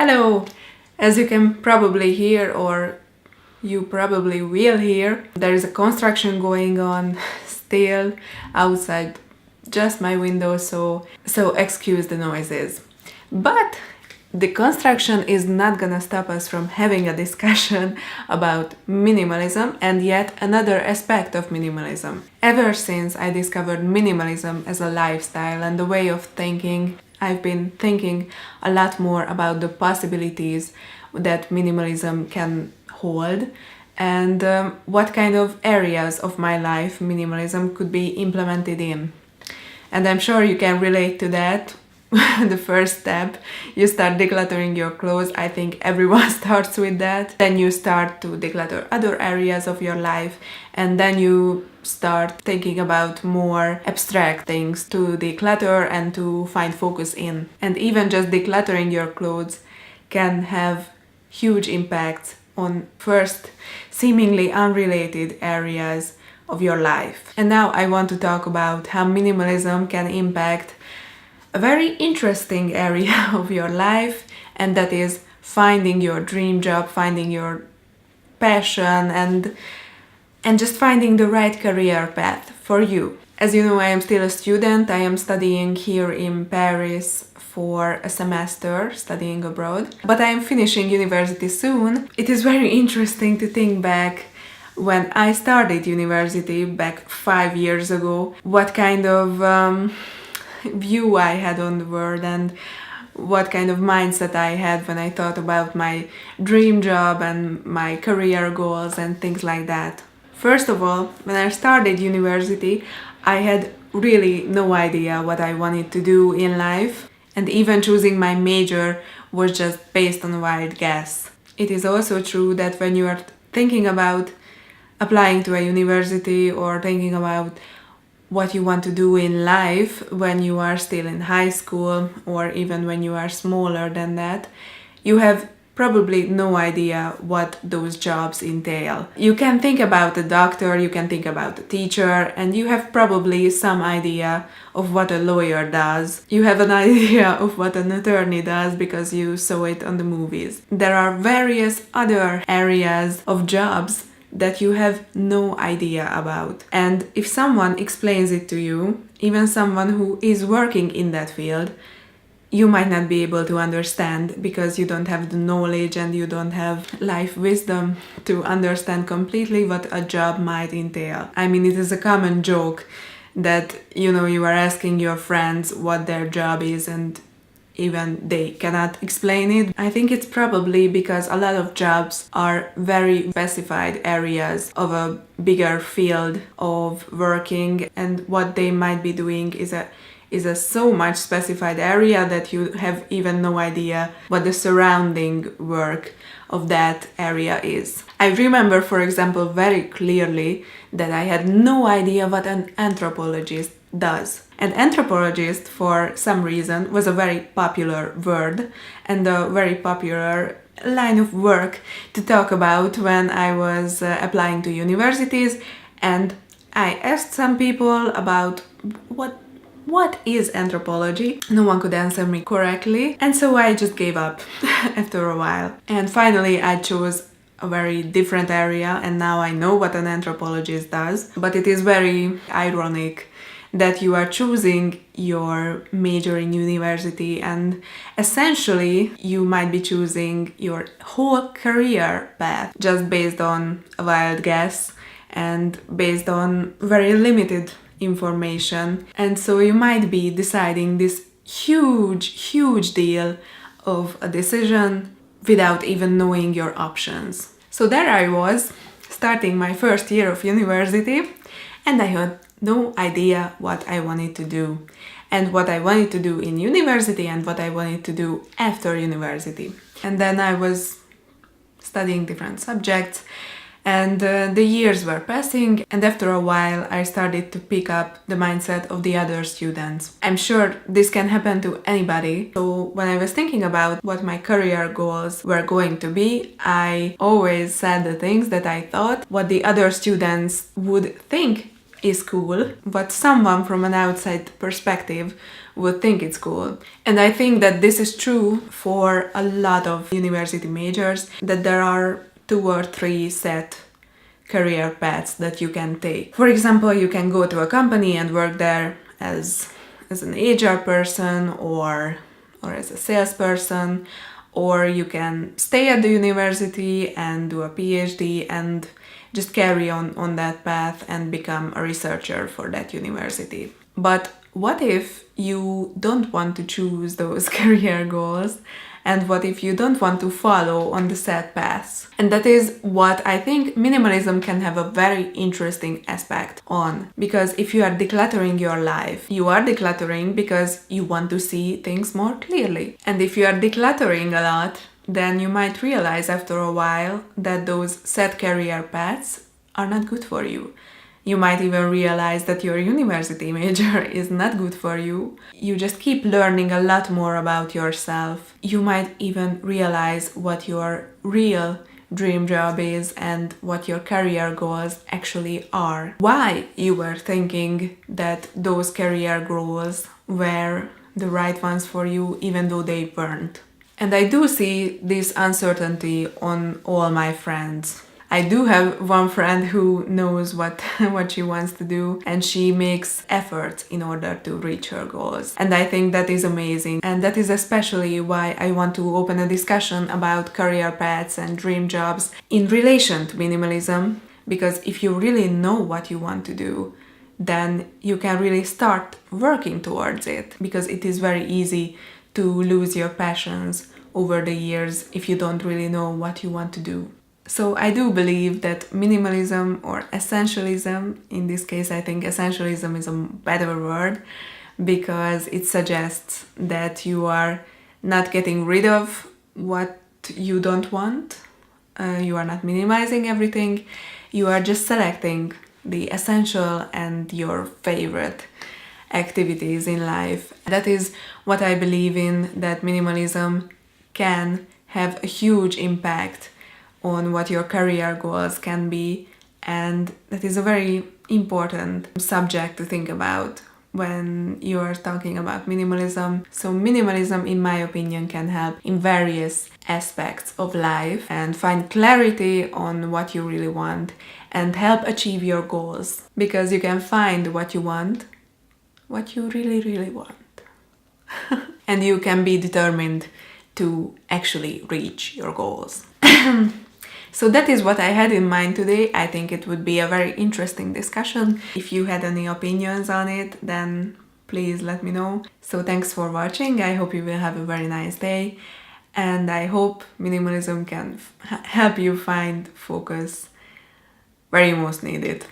Hello! As you can probably hear, or you probably will hear, there is a construction going on still outside just my window, so excuse the noises. But the construction is not gonna stop us from having a discussion about minimalism and yet another aspect of minimalism. Ever since I discovered minimalism as a lifestyle and a way of thinking, I've been thinking a lot more about the possibilities that minimalism can hold and what kind of areas of my life minimalism could be implemented in. And I'm sure you can relate to that. The first step, you start decluttering your clothes. I think everyone starts with that. Then you start to declutter other areas of your life, and then you start thinking about more abstract things to declutter and to find focus in. And even just decluttering your clothes can have huge impacts on first seemingly unrelated areas of your life. And now I want to talk about how minimalism can impact a very interesting area of your life, and that is finding your dream job, finding your passion, and just finding the right career path for you. As you know, I am still a student. I am studying here in Paris for a semester, studying abroad. But I am finishing university soon. It is very interesting to think back when I started university back 5 years ago, what kind of view I had on the world and what kind of mindset I had when I thought about my dream job and my career goals and things like that. First of all, when I started university, I had really no idea what I wanted to do in life, and even choosing my major was just based on a wild guess. It is also true that when you are thinking about applying to a university or thinking about what you want to do in life when you are still in high school or even when you are smaller than that, you have probably no idea what those jobs entail. You can think about a doctor, you can think about a teacher, and you have probably some idea of what a lawyer does. You have an idea of what an attorney does because you saw it on the movies. There are various other areas of jobs that you have no idea about. And if someone explains it to you, even someone who is working in that field, you might not be able to understand because you don't have the knowledge and you don't have life wisdom to understand completely what a job might entail. I mean, it is a common joke that, you are asking your friends what their job is and even they cannot explain it. I think it's probably because a lot of jobs are very specified areas of a bigger field of working, and what they might be doing is a so much specified area that you have even no idea what the surrounding work of that area is. I remember, for example, very clearly that I had no idea what an anthropologist does. An anthropologist, for some reason, was a very popular word and a very popular line of work to talk about when I was applying to universities, and I asked some people about what is anthropology. No one could answer me correctly, and so I just gave up after a while. And finally I chose a very different area, and now I know what an anthropologist does. But it is very ironic that you are choosing your major in university and essentially you might be choosing your whole career path just based on a wild guess and based on very limited information. And so you might be deciding this huge deal of a decision without even knowing your options. So there I was, starting my first year of university, and I had no idea what I wanted to do and what I wanted to do in university and what I wanted to do after university. And then I was studying different subjects, and the years were passing, and after a while I started to pick up the mindset of the other students. I'm sure this can happen to anybody. So when I was thinking about what my career goals were going to be, I always said the things that I thought what the other students would think is cool, but someone from an outside perspective would think it's cool. And I think that this is true for a lot of university majors, that there are 2 or 3 set career paths that you can take. For example, you can go to a company and work there as an HR person or as a salesperson, or you can stay at the university and do a PhD and just carry on that path and become a researcher for that university. But what if you don't want to choose those career goals? And what if you don't want to follow on the set paths? And that is what I think minimalism can have a very interesting aspect on. Because if you are decluttering your life, you are decluttering because you want to see things more clearly. And if you are decluttering a lot, then you might realize after a while that those set career paths are not good for you. You might even realize that your university major is not good for you. You just keep learning a lot more about yourself. You might even realize what your real dream job is and what your career goals actually are. Why you were thinking that those career goals were the right ones for you even though they weren't. And I do see this uncertainty on all my friends. I do have one friend who knows what she wants to do, and she makes efforts in order to reach her goals. And I think that is amazing. And that is especially why I want to open a discussion about career paths and dream jobs in relation to minimalism. Because if you really know what you want to do, then you can really start working towards it. Because it is very easy to lose your passions over the years if you don't really know what you want to do. So I do believe that minimalism or essentialism, in this case I think essentialism is a better word, because it suggests that you are not getting rid of what you don't want, you are not minimizing everything, you are just selecting the essential and your favorite activities in life. That is what I believe in, that minimalism can have a huge impact on what your career goals can be, and that is a very important subject to think about when you are talking about minimalism. So minimalism, in my opinion, can help in various aspects of life and find clarity on what you really want and help achieve your goals, because you can find what you want, what you really, really want. And you can be determined to actually reach your goals. So that is what I had in mind today. I think it would be a very interesting discussion. If you had any opinions on it, then please let me know. So thanks for watching. I hope you will have a very nice day. And I hope minimalism can help you find focus where you most need it.